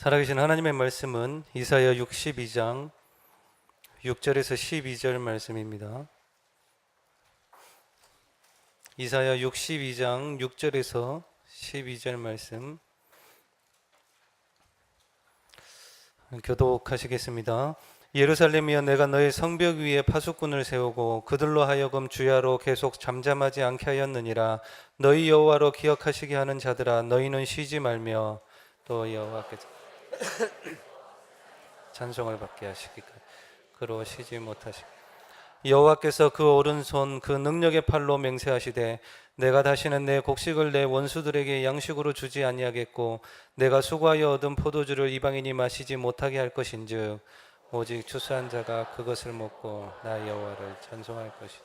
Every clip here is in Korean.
살아계신 하나님의 말씀은 이사야 62장 6절에서 12절 말씀입니다. 이사야 62장 6절에서 12절 말씀 교독하시겠습니다. 예루살렘이여, 내가 너의 성벽 위에 파수꾼을 세우고 그들로 하여금 주야로 계속 잠잠하지 않게 하였느니라. 너희 여호와로 기억하시게 하는 자들아, 너희는 쉬지 말며 또 여호와께서 찬송을 받게 하시기까지 그로 쉬지 못하시고, 여호와께서 그 오른손 그 능력의 팔로 맹세하시되, 내가 다시는 내 곡식을 내 원수들에게 양식으로 주지 아니하겠고 내가 수고하여 얻은 포도주를 이방인이 마시지 못하게 할 것인즉 오직 추수한 자가 그것을 먹고 나 여호와를 찬송할 것이,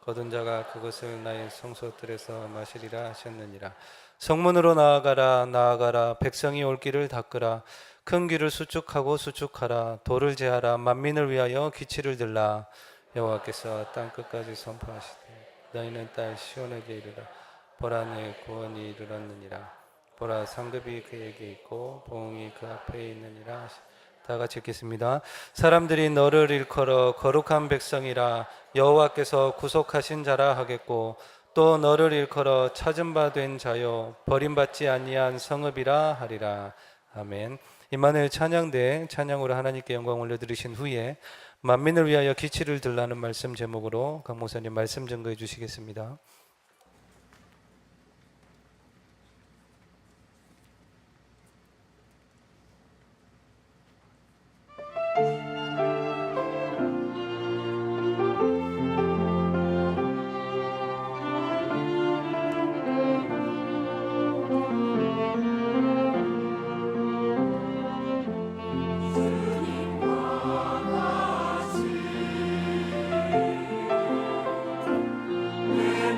거둔 자가 그것을 나의 성소들에서 마시리라 하셨느니라. 성문으로 나아가라, 나아가라. 백성이 올 길을 닦으라. 큰 길을 수축하고 수축하라. 돌을 제하라. 만민을 위하여 기치를 들라. 여호와께서 땅 끝까지 선포하시되, 너희는 딸 시온에게 이르라. 보라, 내 구원이 이르렀느니라. 보라, 상급이 그에게 있고 보응이 그 앞에 있느니라. 다 같이 읽겠습니다. 사람들이 너를 일컬어 거룩한 백성이라, 여호와께서 구속하신 자라 하겠고, 또 너를 일컬어 찾은 바 된 자요 버림받지 아니한 성읍이라 하리라. 아멘. 임마누엘 찬양대 찬양으로 하나님께 영광 올려드리신 후에 만민을 위하여 기치를 들라는 말씀 제목으로 강 목사님 말씀 증거해 주시겠습니다. 내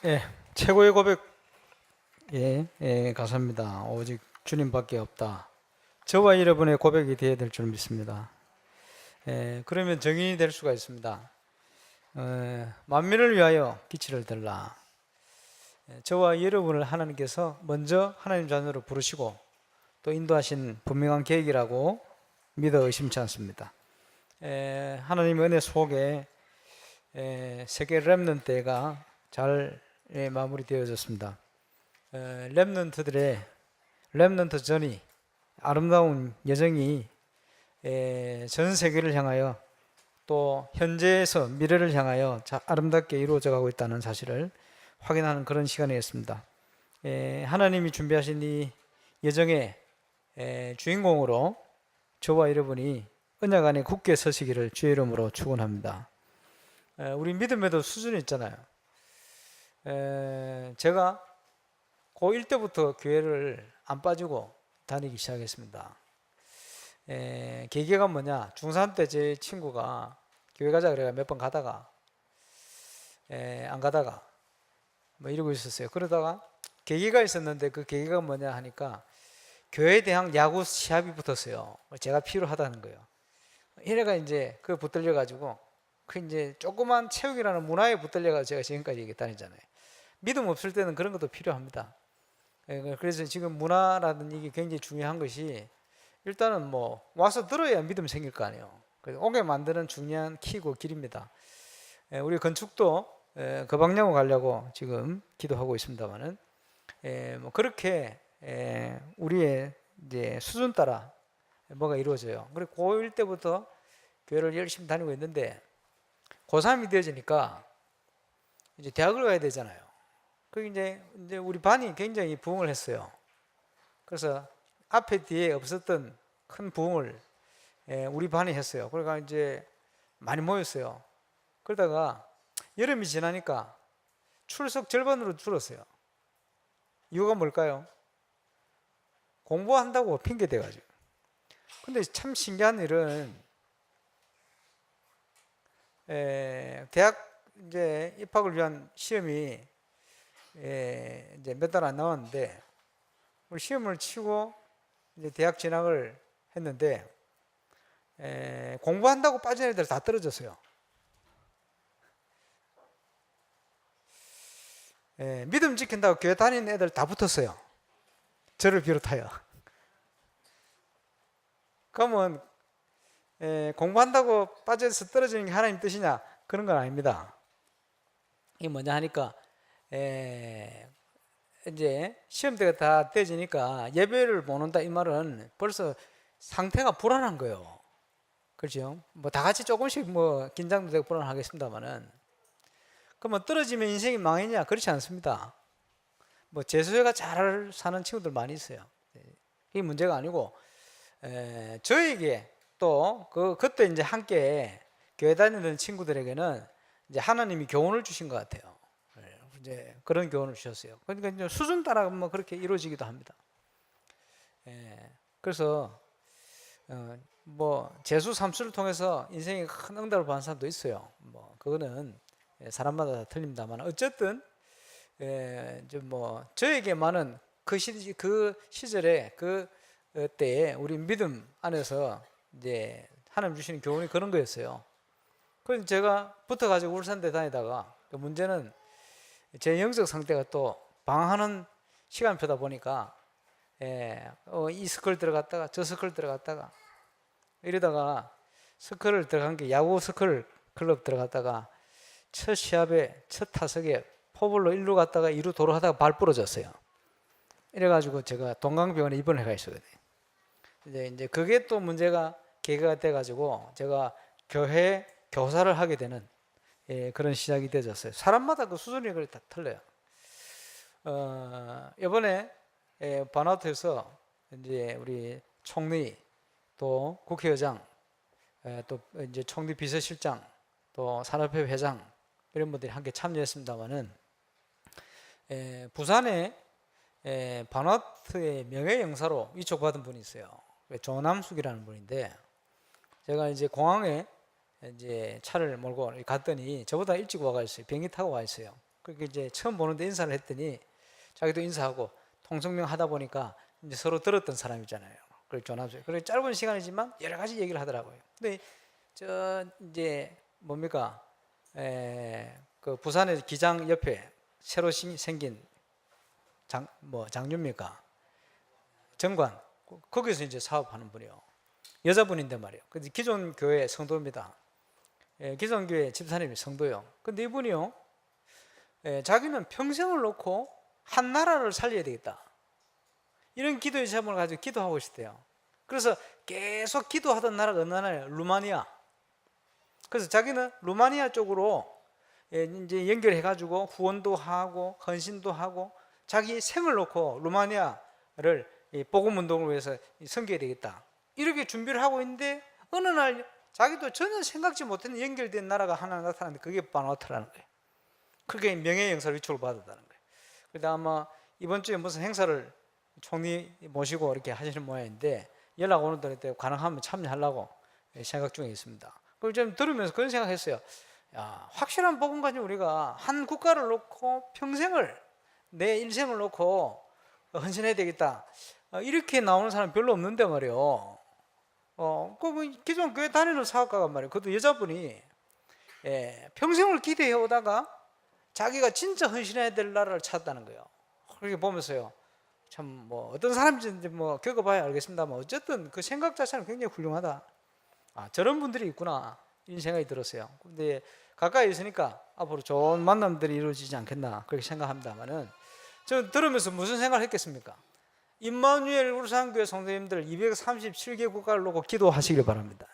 예, 최고의 고백, 가사입니다. 오직 주님밖에 없다. 저와 여러분의 고백이 되어야 될 줄 믿습니다. 그러면 정인이 될 수가 있습니다. 만민을 위하여 기치를 들라. 저와 여러분을 하나님께서 먼저 하나님 자녀로 부르시고 또 인도하신 분명한 계획이라고 믿어 의심치 않습니다. 하나님의 은혜 속에 세계 렘넌트가 잘 마무리되어졌습니다. 렘넌트 전이 아름다운 여정이 전 세계를 향하여 또 현재에서 미래를 향하여 아름답게 이루어져 가고 있다는 사실을 확인하는 그런 시간이었습니다. 하나님이 준비하신 이 여정의 주인공으로 저와 여러분이 언약 안에 굳게 서시기를 주의 이름으로 축원합니다. 우리 믿음에도 수준이 있잖아요. 제가 고1 때부터 교회를 안 빠지고 다니기 시작했습니다. 계기가 뭐냐? 중3 때 제 친구가 교회 가자 그래가 몇 번 가다가 안 가다가 뭐 이러고 있었어요. 그러다가 계기가 있었는데 그 계기가 뭐냐 하니까 교회 대학 야구 시합이 붙었어요. 제가 필요하다는 거예요. 이래가 이제 그 붙들려 가지고 그 이제 조그만 체육이라는 문화에 붙들려 가지고 제가 지금까지 이렇게 다니잖아요. 믿음 없을 때는 그런 것도 필요합니다. 그래서 지금 문화라는 이게 굉장히 중요한 것이 일단은 뭐 와서 들어야 믿음 생길 거 아니에요. 그래서 오게 만드는 중요한 키고 길입니다. 우리 건축도 그 방향으로 가려고 지금 기도하고 있습니다만은 뭐 그렇게 우리의 이제 수준 따라 뭐가 이루어져요. 그리고 고1 때부터 교회를 열심히 다니고 있는데 고3이 되어지니까 이제 대학을 가야 되잖아요. 그 이제 우리 반이 굉장히 부흥을 했어요. 그래서 앞에 뒤에 없었던 큰 부흥을 우리 반이 했어요. 그러니까 이제 많이 모였어요. 그러다가 여름이 지나니까 출석 절반으로 줄었어요. 이유가 뭘까요? 공부한다고 핑계 대가지고. 근데 참 신기한 일은 대학 이제 입학을 위한 시험이 이제 몇 달 안 남았는데 우리 시험을 치고 이제 대학 진학을 했는데 공부한다고 빠진 애들 다 떨어졌어요. 믿음 지킨다고 교회 다니는 애들 다 붙었어요. 저를 비롯하여. 그러면 공부한다고 빠져서 떨어지는 게 하나님 뜻이냐? 그런 건 아닙니다. 이게 뭐냐 하니까 이제 시험대가 다 떼지니까 예배를 못 온다 이 말은 벌써 상태가 불안한 거예요. 그렇죠? 뭐 다 같이 조금씩 뭐 긴장도 되고 불안하겠습니다만은 그러면 떨어지면 인생이 망했냐? 그렇지 않습니다. 뭐 재수해가 잘 사는 친구들 많이 있어요. 이게 문제가 아니고 저에게 또 그때 이제 함께 교회 다니는 친구들에게는 이제 하나님이 교훈을 주신 것 같아요. 이제 그런 교훈을 주셨어요. 그러니까 이제 수준 따라 뭐 그렇게 이루어지기도 합니다. 그래서 뭐 재수 삼수를 통해서 인생에 큰 응답을 받은 사람도 있어요. 뭐 그거는 사람마다 다 틀립니다만 어쨌든 이제 뭐 저에게만은 그 시절에 그 때에 우리 믿음 안에서 이제 하나님 주시는 교훈이 그런 거였어요. 그래서 제가 붙어가지고 울산대 다니다가 그 문제는 제 영적 상태가 또 방황하는 시간표다 보니까 이 스쿨 들어갔다가 저 스쿨 들어갔다가 이러다가 스쿨을 들어간 게 야구 스쿨 클럽 들어갔다가 첫 시합에 첫 타석에 포볼로 1루 갔다가 2루 도로 하다가 발 부러졌어요. 이래가지고 제가 동강병원에 입원해 가 있었거든요. 이제 그게 또 문제가 계기가 돼가지고 제가 교회 교사를 하게 되는 그런 시작이 되었어요. 사람마다 그 수준이 그래 다 틀려요. 이번에 바나우트에서 이제 우리 총리 또 국회의장 또 이제 총리 비서실장 또 산업협회 회장 이런 분들이 함께 참여했습니다만은 부산에 바나우트의 명예영사로 위촉받은 분이 있어요. 조남숙이라는 분인데 제가 이제 공항에 이제 차를 몰고 갔더니 저보다 일찍 와가 있어요. 비행기 타고 와 있어요. 그렇게 이제 처음 보는데 인사를 했더니 자기도 인사하고 통성명 하다 보니까 이제 서로 들었던 사람이잖아요. 그걸 조남수. 그래 짧은 시간이지만 여러 가지 얘기를 하더라고요. 근데 저 이제 뭡니까? 그 부산의 기장 옆에 새로 생긴 장류입니까? 정관. 거기서 이제 사업하는 분이요. 여자분인데 말이에요. 근데 기존 교회 성도입니다. 기존 교회 집사님이 성도요. 근데 이분이요, 자기는 평생을 놓고 한 나라를 살려야 되겠다, 이런 기도의 제목을 가지고 기도하고 있었대요. 그래서 계속 기도하던 나라가 어느 나라예요? 루마니아. 그래서 자기는 루마니아 쪽으로 이제 연결해 가지고 후원도 하고 헌신도 하고 자기 생을 놓고 루마니아를 복음 운동을 위해서 섬겨야 되겠다, 이렇게 준비를 하고 있는데 어느 날 자기도 전혀 생각지 못했는 연결된 나라가 하나 나타났는데 그게 바누아투라는 거예요. 그렇게 명예영사를 위촉을 받았다는 거예요. 그래서 아마 이번 주에 무슨 행사를 총리 모시고 이렇게 하시는 모양인데 연락 오는 동안 가능하면 참여하려고 생각 중에 있습니다. 그걸 좀 들으면서 그런 생각했어요. 야, 확실한 복음 가지고 우리가 한 국가를 놓고 평생을, 내 일생을 놓고 헌신해야 되겠다, 이렇게 나오는 사람 별로 없는데 말이에요. 그 기존 교회 다니는 사업가가 말이에요. 그것도 여자분이 평생을 기대해 오다가 자기가 진짜 헌신해야 될 나라를 찾았다는 거예요. 그렇게 보면서요, 참 뭐 어떤 사람인지 뭐 겪어봐야 알겠습니다만 어쨌든 그 생각 자체는 굉장히 훌륭하다. 아, 저런 분들이 있구나, 이런 생각이 들었어요. 근데 가까이 있으니까 앞으로 좋은 만남들이 이루어지지 않겠나 그렇게 생각합니다만은, 저는 들으면서 무슨 생각을 했겠습니까? 임마누엘 울산교회 성도님들 237개 국가를 놓고 기도하시길 바랍니다.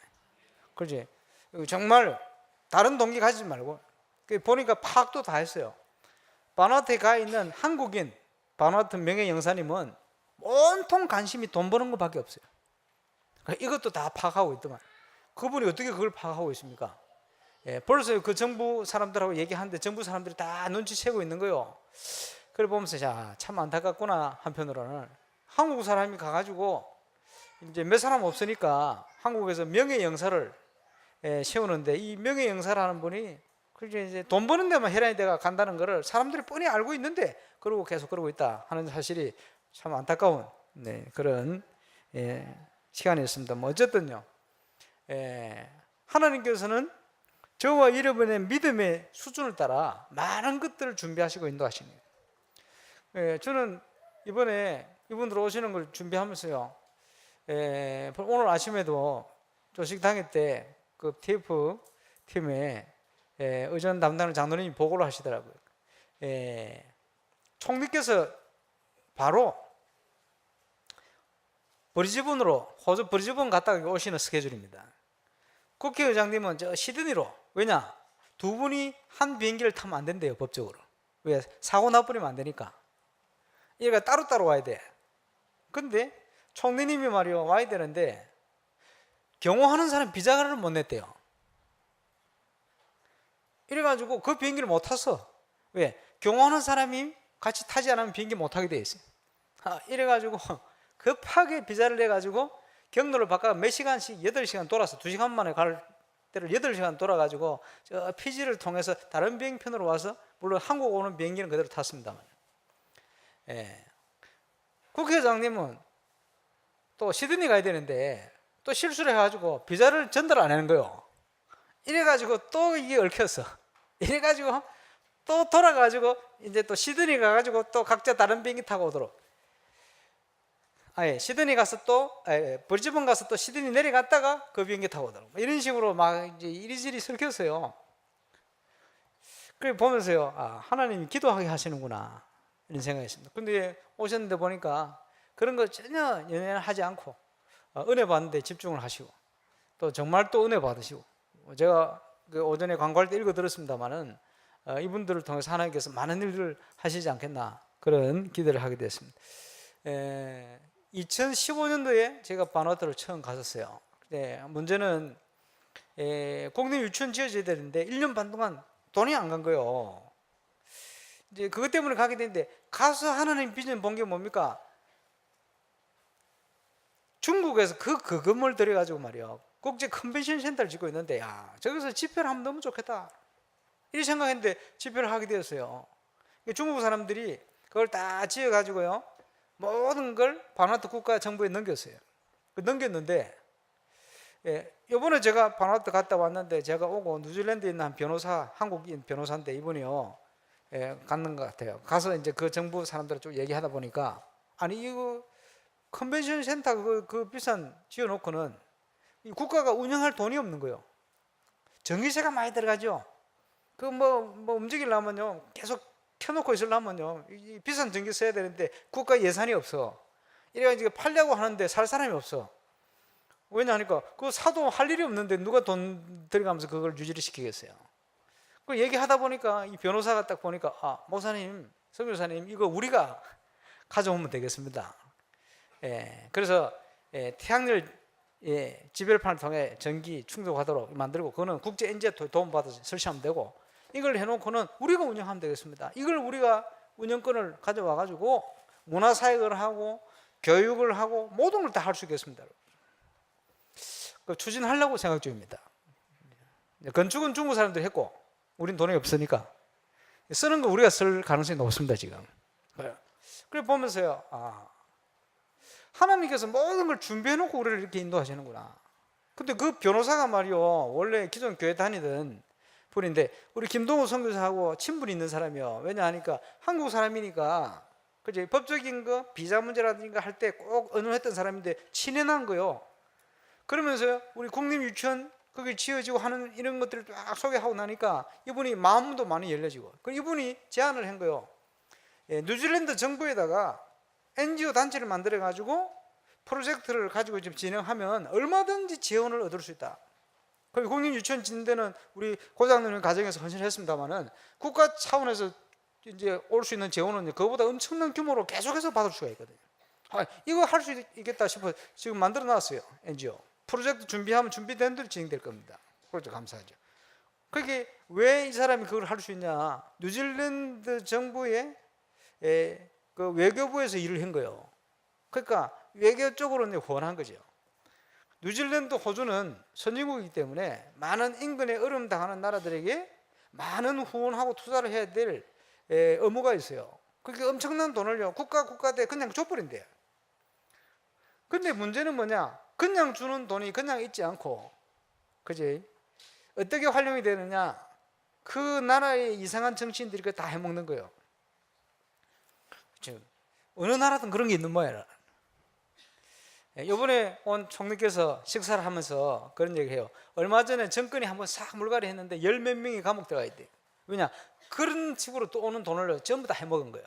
그렇지? 정말 다른 동기 가지지 말고, 보니까 파악도 다 했어요. 바누아투에 가 있는 한국인 바누아투 명예영사님은 온통 관심이 돈 버는 것밖에 없어요. 이것도 다 파악하고 있더만. 그분이 어떻게 그걸 파악하고 있습니까? 벌써 그 정부 사람들하고 얘기하는데 정부 사람들이 다 눈치채고 있는 거예요. 그걸 보면서 자, 참 안타깝구나. 한편으로는 한국 사람이 가가지고 이제 몇 사람 없으니까 한국에서 명예영사를 세우는데, 이 명예영사라는 분이 그렇게 이제 돈 버는 데만 혈안이 돼가 간다는 것을 사람들이 뻔히 알고 있는데 그러고 계속 그러고 있다 하는 사실이 참 안타까운 그런 시간이었습니다. 뭐 어쨌든요, 하나님께서는 저와 여러분의 믿음의 수준을 따라 많은 것들을 준비하시고 인도하시는 거예요. 저는 이번에 이분들 오시는 걸 준비하면서요, 오늘 아침에도 조식당회 때 그 TF 팀에 의전 담당하는 장로님이 보고를 하시더라고요. 총리께서 바로 브리즈번으로, 호주 브리즈번 갔다가 오시는 스케줄입니다. 국회의장님은 저 시드니로, 왜냐? 두 분이 한 비행기를 타면 안 된대요, 법적으로. 왜? 사고 나버리면 안 되니까. 얘가 따로따로 와야 돼. 근데 총리님이 말이요, 와야 되는데 경호하는 사람 비자를 못 냈대요. 이래가지고 그 비행기를 못 탔어. 왜? 경호하는 사람이 같이 타지 않으면 비행기 못 타게 돼 있어요. 이래가지고 급하게 비자를 내가지고 경로를 바꿔 몇 시간씩 8시간 돌아서 2시간 만에 갈 때를 8시간 돌아가지고 저 피지를 통해서 다른 비행편으로 와서, 물론 한국 오는 비행기는 그대로 탔습니다만, 국회의장님은 또 시드니 가야 되는데 또 실수를 해가지고 비자를 전달 안 하는 거예요. 이래가지고 또 이게 얽혔어. 이래가지고 또 돌아가지고 이제 또 시드니 가가지고 또 각자 다른 비행기 타고 오도록. 시드니 가서 또 브리즈번 가서 또 시드니 내려갔다가 그 비행기 타고 오도록. 이런 식으로 막 이제 이리저리 섞였어요. 그래 보면서요, 아, 하나님이 기도하게 하시는구나 이런 생각했습니다. 근데 오셨는데 보니까 그런 거 전혀 연연하지 않고 은혜 받는데 집중을 하시고, 또 정말 또 은혜 받으시고, 제가 그 오전에 광고할 때 읽어 들었습니다만은 이분들을 통해서 하나님께서 많은 일을 하시지 않겠나 그런 기대를 하게 됐습니다. 2015년도에 제가 바누아투를 처음 갔었어요. 문제는 국내 유치원 지어져야 되는데 1년 반 동안 돈이 안 간 거예요. 이제 그것 때문에 가게 됐는데, 가서 하나님 비전 본 게 뭡니까? 중국에서 그 건물 들여가지고 말이요, 국제 컨벤션 센터를 짓고 있는데, 야, 저기서 집회를 하면 너무 좋겠다 이렇게 생각했는데 집회를 하게 되었어요. 중국 사람들이 그걸 다 지어가지고요, 모든 걸 바누아투 국가 정부에 넘겼어요. 넘겼는데, 이번에 제가 바누아투 갔다 왔는데, 제가 오고 뉴질랜드에 있는 한 변호사, 한국인 변호사인데 이분이요, 갔는 것 같아요. 가서 이제 그 정부 사람들을 좀 얘기하다 보니까, 아니 이거 컨벤션 센터 그 비싼 지어놓고는 이 국가가 운영할 돈이 없는 거예요. 전기세가 많이 들어가죠. 그 뭐 움직이려면요, 계속 켜놓고 있으려면요, 이 비싼 전기 써야 되는데 국가 예산이 없어. 이래가지고 팔려고 하는데 살 사람이 없어. 왜냐하니까 그거 사도 할 일이 없는데 누가 돈 들어가면서 그걸 유지를 시키겠어요. 그 얘기하다 보니까 이 변호사가 딱 보니까, 아, 목사님, 선교사님, 이거 우리가 가져오면 되겠습니다. 그래서 태양열 지별판을 통해 전기 충족하도록 만들고, 그거는 국제 엔지에 도움받아서 설치하면 되고, 이걸 해놓고는 우리가 운영하면 되겠습니다. 이걸 우리가 운영권을 가져와 가지고 문화사역을 하고 교육을 하고 모든 걸 다 할 수 있겠습니다. 추진하려고 생각 중입니다. 건축은 중국 사람들이 했고 우린 돈이 없으니까 쓰는 거 우리가 쓸 가능성이 높습니다. 지금 그래 보면서요, 아, 하나님께서 모든 걸 준비해놓고 우리를 이렇게 인도하시는구나. 근데 그 변호사가 말이요, 원래 기존 교회 다니던 분인데 우리 김동호 선교사하고 친분이 있는 사람이요. 왜냐하니까 한국 사람이니까, 그지, 법적인 거 비자 문제라든가 할 때 꼭 의논했던 사람인데 친해난 거요. 그러면서요, 우리 국립유치원 거기 지어지고 하는 이런 것들을 쫙 소개하고 나니까 이분이 마음도 많이 열려지고, 그 이분이 제안을 한 거요. 뉴질랜드 정부에다가 NGO 단체를 만들어 가지고 프로젝트를 가지고 좀 진행하면 얼마든지 지원을 얻을 수 있다. 국립유치원 짓는 데는 우리 고장님 가정에서 헌신했습니다만은 국가 차원에서 이제 올 수 있는 재원은 그거보다 엄청난 규모로 계속해서 받을 수가 있거든요. 아, 이거 할 수 있겠다 싶어 지금 만들어 놨어요. NGO 프로젝트 준비하면 준비된 대로 진행될 겁니다. 그렇죠, 감사하죠. 그게 왜 이 사람이 그걸 할 수 있냐? 뉴질랜드 정부의 그 외교부에서 일을 한 거예요. 그러니까 외교 쪽으로 이제 후원한 거죠. 뉴질랜드, 호주는 선진국이기 때문에 많은 인근에 어려움 당하는 나라들에게 많은 후원하고 투자를 해야 될 의무가 있어요. 그게 엄청난 돈을요, 국가대 그냥 줘버린대요. 근데 문제는 뭐냐? 그냥 주는 돈이 그냥 있지 않고, 그지? 어떻게 활용이 되느냐? 그 나라의 이상한 정치인들이 그거 다 해먹는 거예요. 그렇죠? 어느 나라든 그런 게 있는 모양이라. 이번에 온 총리께서 식사를 하면서 그런 얘기해요. 얼마 전에 정권이 한번 싹 물갈이 했는데 열 몇 명이 감옥 들어가 있대요. 왜냐? 그런 식으로 또 오는 돈을 전부 다 해먹은 거예요.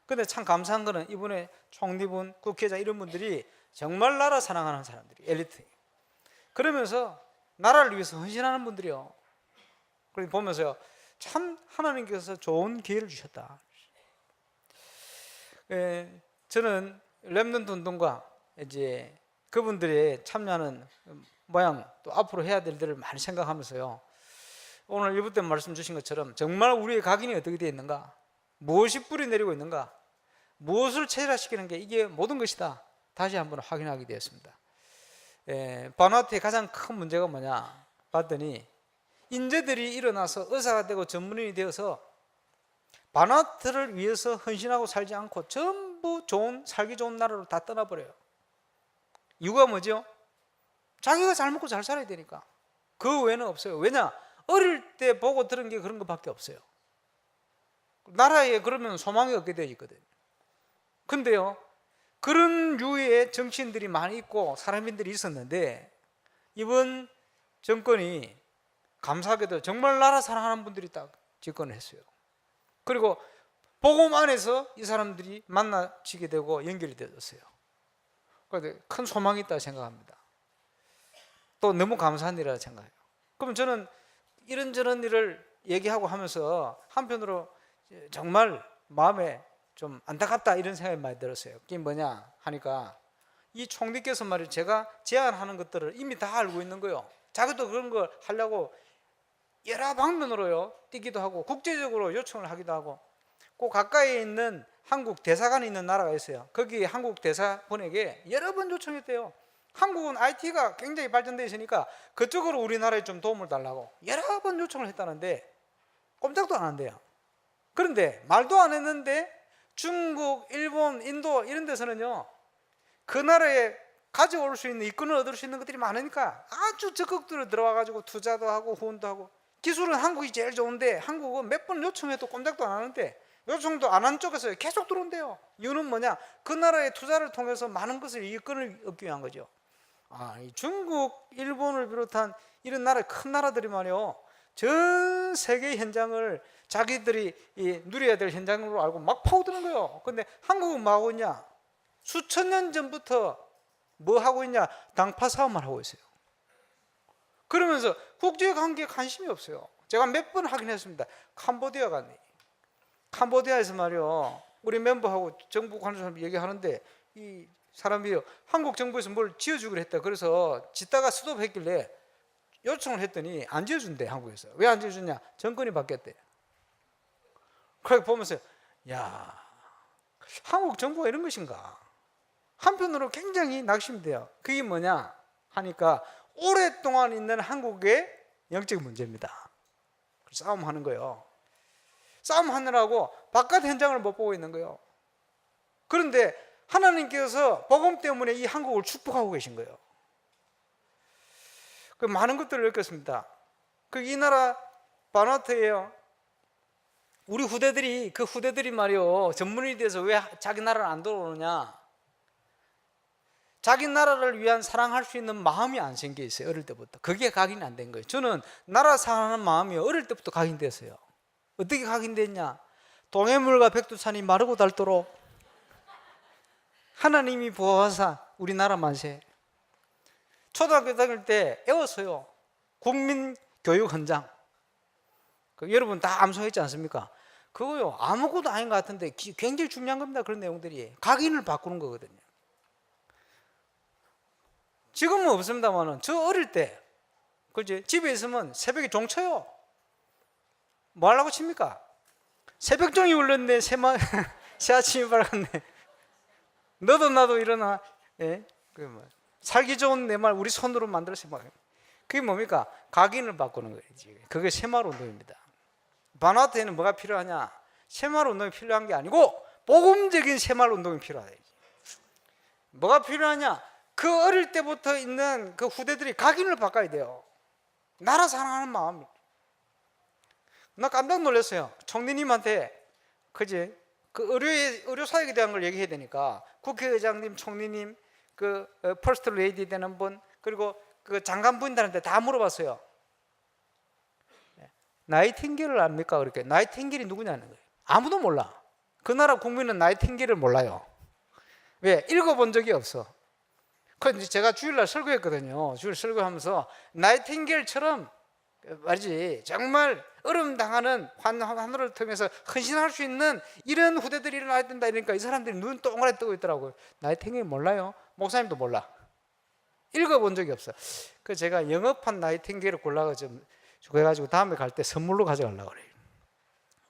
근데 참 감사한 거는 이번에 총리분, 국회의장 이런 분들이 정말 나라 사랑하는 사람들이, 엘리트. 그러면서 나라를 위해서 헌신하는 분들이요. 그래서 보면서요, 참 하나님께서 좋은 기회를 주셨다. 저는 렘넌트 운동과 이제 그분들의 참여하는 모양, 또 앞으로 해야 될 일을 많이 생각하면서요, 오늘 일부 때 말씀 주신 것처럼 정말 우리의 각인이 어떻게 되어 있는가, 무엇이 뿌리 내리고 있는가, 무엇을 체질화시키는 게 이게 모든 것이다, 다시 한번 확인하게 되었습니다. 바누아투의 가장 큰 문제가 뭐냐 봤더니, 인재들이 일어나서 의사가 되고 전문인이 되어서 바누아투를 위해서 헌신하고 살지 않고 전부 살기 좋은 나라로 다 떠나버려요. 이유가 뭐죠? 자기가 잘 먹고 잘 살아야 되니까. 그 외에는 없어요. 왜냐? 어릴 때 보고 들은 게 그런 것밖에 없어요. 나라에 그러면 소망이 없게 되어 있거든요. 근데요, 그런 유의 정치인들이 많이 있고 사람인들이 있었는데, 이번 정권이 감사하게도 정말 나라 사랑하는 분들이 딱 집권을 했어요. 그리고 복음 안에서 이 사람들이 만나지게 되고 연결이 되었어요. 그래서 큰 소망이 있다고 생각합니다. 또 너무 감사한 일이라고 생각해요. 그럼 저는 이런저런 일을 얘기하고 하면서 한편으로 정말 마음에 좀 안타깝다 이런 생각이 많이 들었어요. 그게 뭐냐 하니까, 이 총리께서 말이에요, 제가 제안하는 것들을 이미 다 알고 있는 거예요. 자기도 그런 걸 하려고 여러 방면으로요 뛰기도 하고 국제적으로 요청을 하기도 하고, 그 가까이에 있는 한국 대사관이 있는 나라가 있어요. 거기 한국 대사분에게 여러 번 요청했대요. 한국은 IT가 굉장히 발전되어 있으니까 그쪽으로 우리나라에 좀 도움을 달라고 여러 번 요청을 했다는데 꼼짝도 안 한대요. 그런데 말도 안 했는데 중국, 일본, 인도 이런 데서는요, 그 나라에 가져올 수 있는, 이권을 얻을 수 있는 것들이 많으니까 아주 적극적으로 들어와 가지고 투자도 하고 후원도 하고. 기술은 한국이 제일 좋은데 한국은 몇 번 요청해도 꼼짝도 안 하는데, 요청도 안 한 쪽에서 계속 들어온대요. 이유는 뭐냐? 그 나라의 투자를 통해서 많은 것을, 이권을 얻기 위한 거죠. 이 중국, 일본을 비롯한 이런 나라, 큰 나라들이 말이요, 전 세계 현장을 자기들이 누려야 될 현장으로 알고 막 파고드는 거예요. 근데 한국은 뭐 하고 있냐? 수천 년 전부터 뭐 하고 있냐? 당파 싸움을 하고 있어요. 그러면서 국제관계에 관심이 없어요. 제가 몇 번 확인했습니다. 캄보디아 갔네. 캄보디아에서 말이요, 우리 멤버하고 정부 관계자 얘기하는데, 이 사람이 한국 정부에서 뭘 지어주기로 했다. 그래서 짓다가 스톱했길래 요청을 했더니 안 지어준대, 한국에서. 왜 안 지어주냐? 정권이 바뀌었대. 그렇게 보면서, 야, 한국 정부가 이런 것인가? 한편으로 굉장히 낙심이 돼요. 그게 뭐냐 하니까, 오랫동안 있는 한국의 영적 문제입니다. 싸움하는 거예요. 싸움하느라고 바깥 현장을 못 보고 있는 거예요. 그런데 하나님께서 복음 때문에 이 한국을 축복하고 계신 거예요. 그 많은 것들을 느꼈습니다. 이 나라 바누아투예요. 우리 후대들이, 그 후대들이 말이요, 전문이 돼서 왜 자기 나라를 안 돌아오느냐? 자기 나라를 위한 사랑할 수 있는 마음이 안 생겨 있어요. 어릴 때부터. 그게 각인이 안 된 거예요. 저는 나라 사랑하는 마음이 어릴 때부터 각인됐어요. 어떻게 각인됐냐? 동해물과 백두산이 마르고 닳도록 하나님이 보호하사 우리나라 만세. 초등학교 다닐 때 애웠어요. 국민교육 헌장. 여러분 다 암송했지 않습니까? 그거요, 아무것도 아닌 것 같은데 굉장히 중요한 겁니다. 그런 내용들이 각인을 바꾸는 거거든요. 지금은 없습니다만은 저 어릴 때, 그지? 집에 있으면 새벽에 종 쳐요. 뭐 하려고 칩니까? 새벽종이 울렸네. 새 아침이 밝았네. 너도 나도 일어나. 예? 살기 좋은 내 말 우리 손으로 만들어서 막. 그게 뭡니까? 각인을 바꾸는 거예요. 그게 새마을 운동입니다. 바누아투에는 뭐가 필요하냐? 새마을 운동이 필요한 게 아니고 복음적인 새마을 운동이 필요하다. 뭐가 필요하냐? 그 어릴 때부터 있는 그 후대들이 각인을 바꿔야 돼요. 나라 사랑하는 마음. 나 깜짝 놀랐어요. 총리님한테, 그지? 그 의료 사역에 대한 걸 얘기해야 되니까 국회의장님, 총리님, 그 퍼스트 레이디 되는 분, 그리고 그 장관 분들한테 다 물어봤어요. 나이팅게일을 압니까? 그렇게. 나이팅게일이 누구냐는 거예요. 아무도 몰라. 그 나라 국민은 나이팅게일을 몰라요. 왜? 읽어본 적이 없어. 그래서 제가 주일날 설교했거든요. 주일 설교하면서 나이팅게일처럼 말이지, 정말 어려움 당하는 환호를 통해서 헌신할 수 있는 이런 후대들이 일어나야 된다. 이러니까 이 사람들이 눈 동그랗게 뜨고 있더라고요. 나이팅게일 몰라요? 목사님도 몰라. 읽어본 적이 없어. 그래서 제가 영업한 나이팅게일을 골라서 그래가지고 다음에 갈 때 선물로 가져가려고 그래요.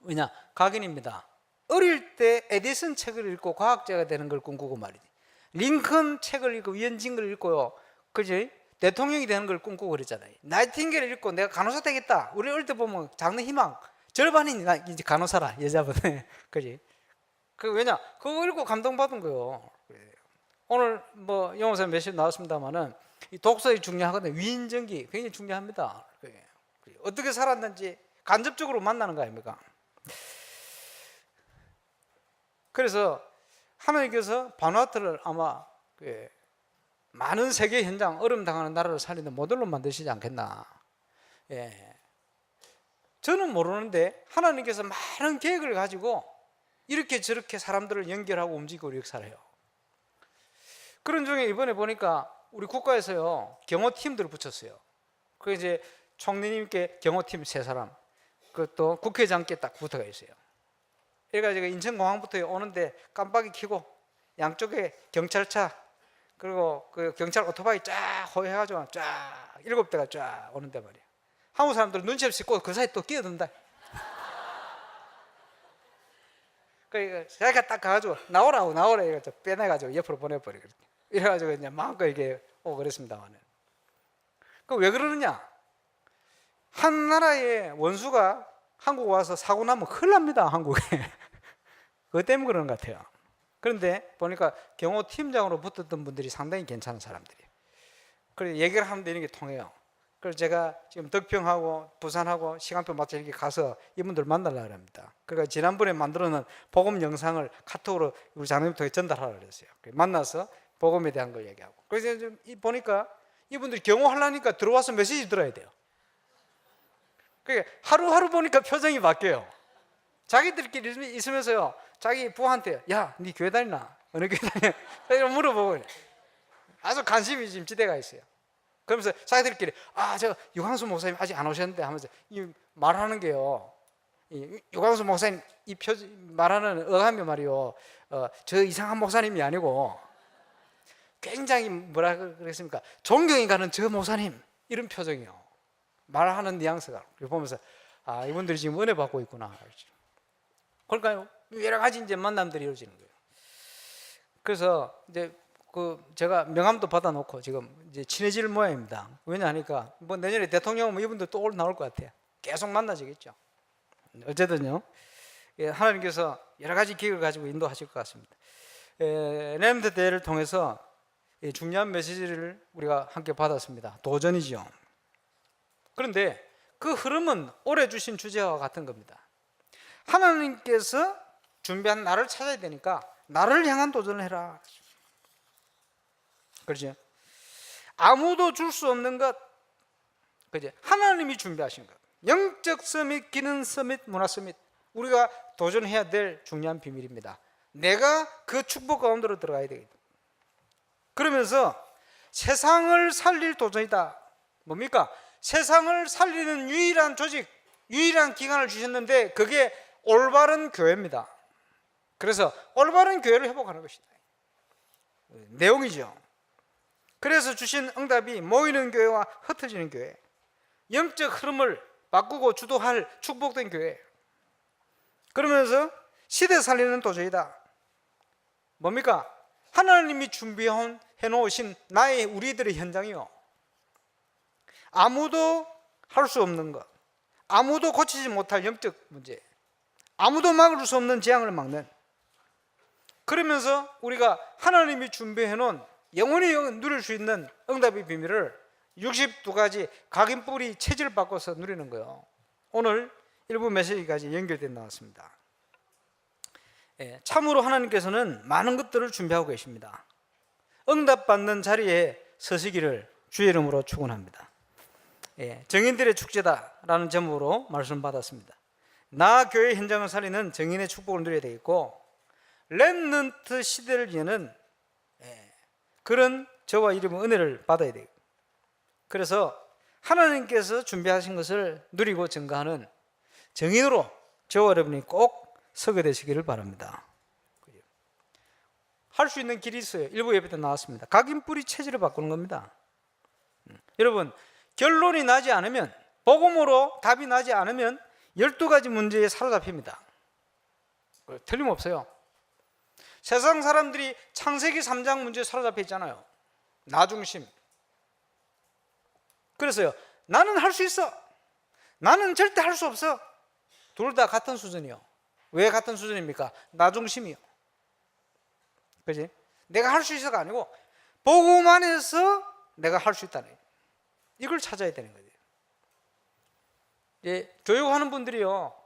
왜냐? 각인입니다. 어릴 때 에디슨 책을 읽고 과학자가 되는 걸 꿈꾸고 말이지. 링컨 책을 읽고 위원진을 읽고요, 그지? 대통령이 되는 걸 꿈꾸고 그랬잖아요. 나이팅게일을 읽고 내가 간호사 되겠다. 우리 어릴 때 보면 장래 희망 절반이 이제 간호사라, 여자분. 그지? 왜냐? 그거 읽고 감동받은 거요. 오늘 뭐 영어사 몇십 나왔습니다만은 이 독서가 중요하거든요. 위인전기 굉장히 중요합니다. 어떻게 살았는지 간접적으로 만나는 거 아닙니까? 그래서 하나님께서 바누아투를 아마 많은 세계 현장, 어려움 당하는 나라를 살리는 모델로 만드시지 않겠나. 예. 저는 모르는데 하나님께서 많은 계획을 가지고 이렇게 저렇게 사람들을 연결하고 움직이고 역사를 해요. 그런 중에 이번에 보니까 우리 국가에서요, 경호팀들을 붙였어요. 그 이제 총리님께 경호팀 3사람, 그것도 국회의장께 딱 붙어가 있어요. 그러니까 제가 인천공항부터 오는데 깜빡이 켜고 양쪽에 경찰차, 그리고 그 경찰 오토바이 쫙 호위해가지고 쫙 7대가 쫙 오는데 말이야. 한국 사람들은 눈치 없이 꼭 그 사이에 또 끼어든다. 그러니까 자기가 딱 가가지고 나오라 이래가지고 빼내가지고 옆으로 보내버리고 이래가지고 이제 마음껏 이렇게 오고 그랬습니다만은. 그 왜 그러느냐? 한 나라의 원수가 한국 와서 사고 나면 큰일 납니다, 한국에. 그것 때문에 그런 것 같아요. 그런데 보니까 경호 팀장으로 붙었던 분들이 상당히 괜찮은 사람들이에요. 그래서 얘기를 하면 되는 게 통해요. 그래서 제가 지금 덕평하고 부산하고 시간표 맞춰 이렇게 가서 이분들 만나려고 합니다. 그러니까 지난번에 만들어 놓은 복음 영상을 카톡으로 우리 장로님 통해 전달하려고 그랬어요. 만나서 복음에 대한 걸 얘기하고. 그래서 좀 보니까 이분들이 경호하려니까 들어와서 메시지 들어야 돼요. 그러니까 하루하루 보니까 표정이 바뀌어요. 자기들끼리 있으면서요, 자기 부하한테, 야, 네 교회 다니나? 어느 교회 다니나? 이렇게 물어보고 아주 관심이 지금 지대가 있어요. 그러면서 자기들끼리, 저 유광수 목사님 아직 안 오셨는데 하면서 이 말하는 게요, 유광수 목사님 이 말하는 어감이 말이요, 저 이상한 목사님이 아니고 굉장히 뭐라 그랬습니까? 존경이 가는 저 목사님, 이런 표정이요. 말하는 뉘앙스가. 보면서 이분들이 지금 은혜 받고 있구나. 그러니까 여러 가지 이제 만남들이 이루어지는 거예요. 그래서 이제 제가 명함도 받아놓고 지금 이제 친해질 모양입니다. 왜냐하니까 뭐 내년에 대통령 오면 이분들 또 나올 것 같아요. 계속 만나지겠죠. 어쨌든요, 하나님께서 여러 가지 기획을 가지고 인도하실 것 같습니다. 렘넌트 대회를 통해서 중요한 메시지를 우리가 함께 받았습니다. 도전이죠. 그런데 그 흐름은 올해 주신 주제와 같은 겁니다. 하나님께서 준비한 나를 찾아야 되니까 나를 향한 도전을 해라. 그렇죠? 아무도 줄 수 없는 것, 그죠? 하나님이 준비하신 것. 영적 서밋, 기능 서밋, 문화 서밋, 우리가 도전해야 될 중요한 비밀입니다. 내가 그 축복 가운데로 들어가야 되겠다. 그러면서 세상을 살릴 도전이다. 뭡니까? 세상을 살리는 유일한 조직, 유일한 기관을 주셨는데 그게 올바른 교회입니다. 그래서 올바른 교회를 회복하는 것이다. 내용이죠. 그래서 주신 응답이 모이는 교회와 흩어지는 교회, 영적 흐름을 바꾸고 주도할 축복된 교회. 그러면서 시대 살리는 도전이다. 뭡니까? 하나님이 준비해 놓으신 우리들의 현장이요, 아무도 할 수 없는 것, 아무도 고치지 못할 영적 문제, 아무도 막을 수 없는 재앙을 막는, 그러면서 우리가 하나님이 준비해 놓은 영원히 누릴 수 있는 응답의 비밀을 62가지 각인뿌리 체질을 바꿔서 누리는 거예요. 오늘 일부 메시지까지 연결돼 나왔습니다. 참으로 하나님께서는 많은 것들을 준비하고 계십니다. 응답받는 자리에 서시기를 주의 이름으로 축원합니다. 정인들의 축제다라는 제목으로 말씀 받았습니다. 나 교회 현장을 살리는 정인의 축복을 누려야 되겠고, 렘넌트 시대를 여는 그런 저와 이름의 은혜를 받아야 되겠고, 그래서 하나님께서 준비하신 것을 누리고 증거하는 정인으로 저와 여러분이 꼭 서게 되시기를 바랍니다. 할 수 있는 길이 있어요. 일부 예배 때 나왔습니다. 각인뿌리 체질을 바꾸는 겁니다. 여러분, 결론이 나지 않으면, 복음으로 답이 나지 않으면 12가지 문제에 사로잡힙니다. 틀림없어요. 세상 사람들이 창세기 3장 문제에 사로잡혀 있잖아요. 나 중심. 그래서요, 나는 할 수 있어, 나는 절대 할 수 없어. 둘 다 같은 수준이요. 왜 같은 수준입니까? 나 중심이요. 그지? 내가 할 수 있어가 아니고 복음 안에서 내가 할 수 있다는 거예요. 이걸 찾아야 되는 거예요. 교육하는 분들이요,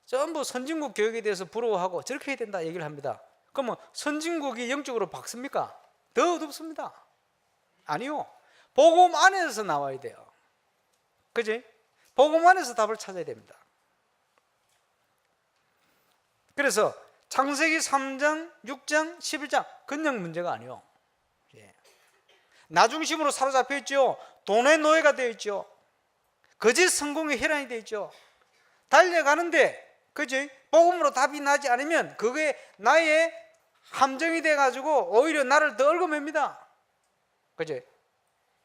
전부 선진국 교육에 대해서 부러워하고 저렇게 해야 된다 얘기를 합니다. 그러면 선진국이 영적으로 박습니까? 더 어둡습니다. 아니요, 복음 안에서 나와야 돼요. 그지? 복음 안에서 답을 찾아야 됩니다. 그래서 창세기 3장, 6장, 11장 그냥 문제가 아니요, 나 중심으로 사로잡혀 있죠. 돈의 노예가 되어 있죠. 거짓 성공의 혈안이 되어 있죠. 달려가는데, 그지? 복음으로 답이 나지 않으면 그게 나의 함정이 돼가지고 오히려 나를 더 얽어맵니다. 그지?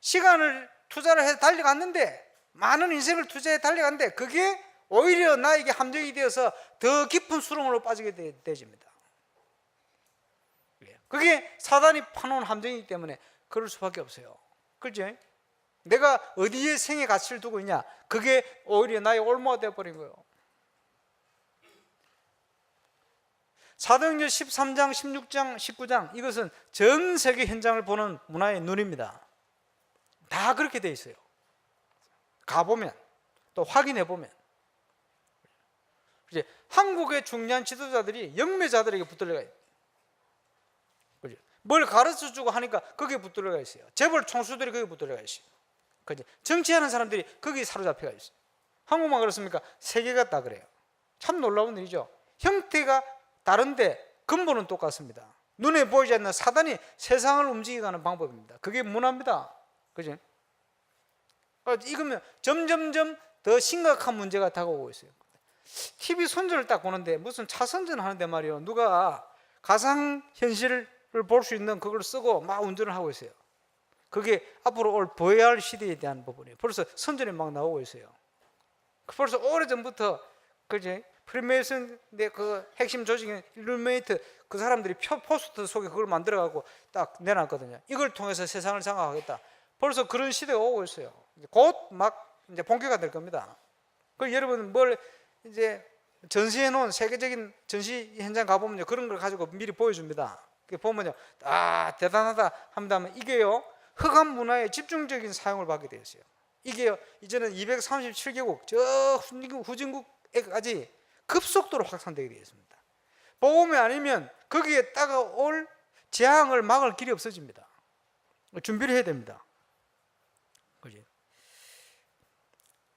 시간을 투자를 해서 달려갔는데, 많은 인생을 투자해 달려갔는데 그게 오히려 나에게 함정이 되어서 더 깊은 수렁으로 빠지게 되집니다. 그게 사단이 파놓은 함정이기 때문에 그럴 수밖에 없어요. 그렇죠? 내가 어디에 생의 가치를 두고 있냐, 그게 오히려 나의 올무가 되어버린 거예요. 사도행전 13장, 16장, 19장 이것은 전 세계 현장을 보는 문화의 눈입니다. 다 그렇게 돼 있어요. 가보면 또 확인해 보면 이제 한국의 중요한 지도자들이 영매자들에게 붙들려가 있어요. 뭘 가르쳐주고 하니까 거기에 붙들려가 있어요. 재벌 총수들이 거기에 붙들려가 있어요. 그지? 정치하는 사람들이 거기에 사로잡혀가 있어요. 한국만 그렇습니까? 세계가 다 그래요. 참 놀라운 일이죠. 형태가 다른데 근본은 똑같습니다. 눈에 보이지 않는 사단이 세상을 움직이게 하는 방법입니다. 그게 문화입니다. 그지? 이거면 점점점 더 심각한 문제가 다가오고 있어요. TV 선전을 딱 보는데 무슨 차 선전하는데 말이요, 누가 가상현실을 볼 수 있는 그걸 쓰고 막 운전을 하고 있어요. 그게 앞으로 올 VR 시대에 대한 부분이에요. 벌써 선전이 막 나오고 있어요. 벌써 오래전부터 그지? 프리메이슨의 그 핵심 조직인 일루미네이트 그 사람들이 포스터 속에 그걸 만들어가고 딱 내놨거든요. 이걸 통해서 세상을 장악하겠다. 벌써 그런 시대가 오고 있어요. 곧 막 이제 본격화 될 겁니다. 그 여러분 뭘 이제 전시해 놓은 세계적인 전시 현장 가보면요, 그런 걸 가지고 미리 보여줍니다. 보면요, 아 대단하다 합니다만 이게요 흑암 문화의 집중적인 사용을 받게 되었어요. 이게요 이제는 237개국 저 후진국에까지 급속도로 확산되게 되어 있습니다. 복음이 아니면 거기에 따라올 재앙을 막을 길이 없어집니다. 준비를 해야 됩니다. 그지?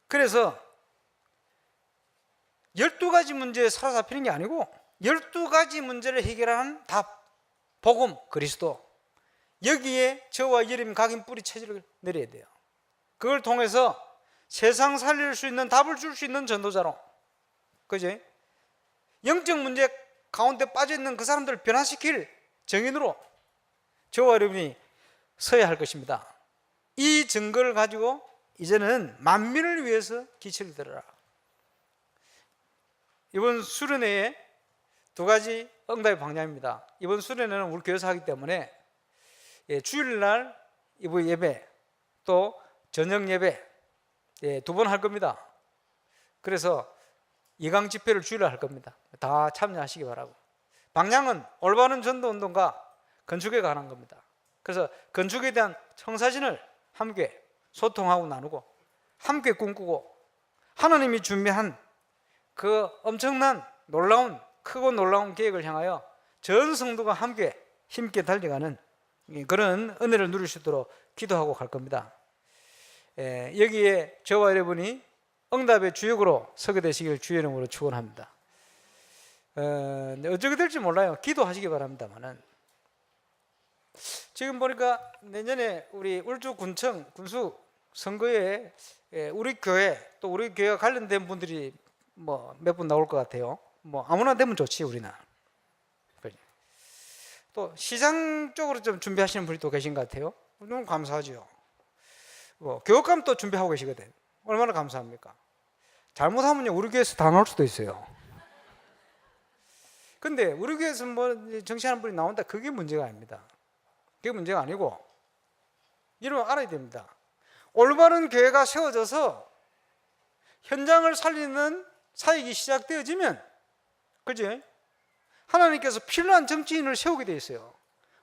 그래서 12가지 문제에 사로잡히는 게 아니고 12가지 문제를 해결하는 답, 복음, 그리스도, 여기에 저와 여러분 각인 뿌리 체질을 내려야 돼요. 그걸 통해서 세상 살릴 수 있는 답을 줄 수 있는 전도자로, 그지? 영적 문제 가운데 빠져있는 그 사람들을 변화시킬 정인으로 저와 여러분이 서야 할 것입니다. 이 증거를 가지고 이제는 만민을 위해서 기치를 들어라. 이번 수련회에 2가지 응답의 방향입니다. 이번 수련회는 우리 교회에서 하기 때문에 주일날 이부 예배 또 저녁 예배 2번 할 겁니다. 그래서 이강 집회를 주일날 할 겁니다. 다 참여하시기 바라고. 방향은 올바른 전도운동과 건축에 관한 겁니다. 그래서 건축에 대한 청사진을 함께 소통하고 나누고 함께 꿈꾸고 하나님이 준비한 그 엄청난 놀라운 크고 놀라운 계획을 향하여 전 성도가 함께 힘있게 달려가는 그런 은혜를 누릴 수 있도록 기도하고 갈 겁니다. 여기에 저와 여러분이 응답의 주역으로 서게 되시길 주의 이름으로 축원합니다. 어떻게 될지 몰라요. 기도하시기 바랍니다만은 지금 보니까 내년에 우리 울주군청 군수 선거에 우리 교회 또 우리 교회와 관련된 분들이 뭐 몇 분 나올 것 같아요. 뭐 아무나 되면 좋지 우리는. 또 시장 쪽으로 좀 준비하시는 분이 또 계신 것 같아요. 너무 감사하죠. 교육감 또 준비하고 계시거든. 얼마나 감사합니까? 잘못하면요 우리 교회에서 다 나올 수도 있어요. 근데 우리 교회에서 뭐 정치하는 분이 나온다, 그게 문제가 아닙니다. 그게 문제가 아니고 여러분 알아야 됩니다. 올바른 교회가 세워져서 현장을 살리는 사역이 시작되어지면, 그지? 하나님께서 필요한 정치인을 세우게 돼 있어요.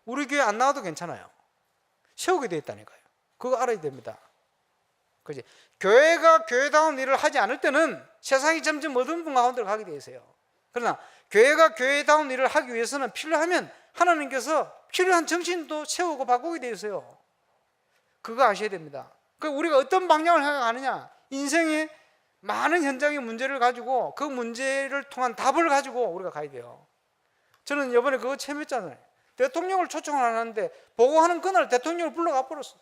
우리 교회 안 나와도 괜찮아요. 세우게 돼 있다니까요. 그거 알아야 됩니다. 그지? 교회가 교회다운 일을 하지 않을 때는 세상이 점점 어두운 분 가운데로 가게 돼 있어요. 그러나 교회가 교회다운 일을 하기 위해서는 필요하면 하나님께서 필요한 정치인도 세우고 바꾸게 돼 있어요. 그거 아셔야 됩니다. 우리가 어떤 방향을 향하느냐, 인생의 많은 현장의 문제를 가지고 그 문제를 통한 답을 가지고 우리가 가야 돼요. 저는 이번에 그거 체험했잖아요. 대통령을 초청을 안 하는데 보고하는 그날 대통령을 불러가 버렸어.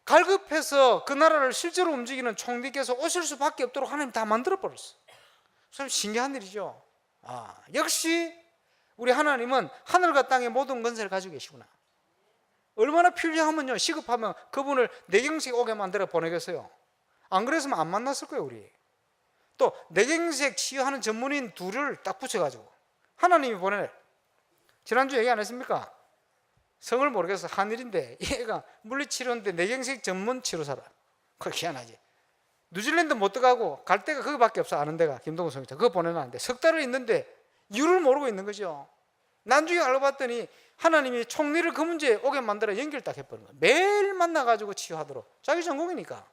갈급해서 그 나라를 실제로 움직이는 총리께서 오실 수밖에 없도록 하나님 다 만들어 버렸어. 참 신기한 일이죠. 역시 우리 하나님은 하늘과 땅의 모든 권세를 가지고 계시구나. 얼마나 필요하면요, 시급하면 그분을 내경색 오게 만들어 보내겠어요. 안 그랬으면 안 만났을 거예요. 우리 또 내경색 치유하는 전문인 2을 딱 붙여가지고 하나님이 보내. 지난주 얘기 안 했습니까? 성을 모르겠어. 한일인데 얘가 물리치료인데 내경색 전문 치료사라. 그거 희한하지. 뉴질랜드 못 들어가고 갈 데가 거기밖에 없어. 아는 데가 김동훈 성이자 그거 보내놨는데 석 달을 있는데 이유를 모르고 있는 거죠. 나중에 알고 봤더니 하나님이 총리를 그 문제에 오게 만들어 연결 딱 해버린 거예요. 매일 만나가지고 치유하도록. 자기 전공이니까.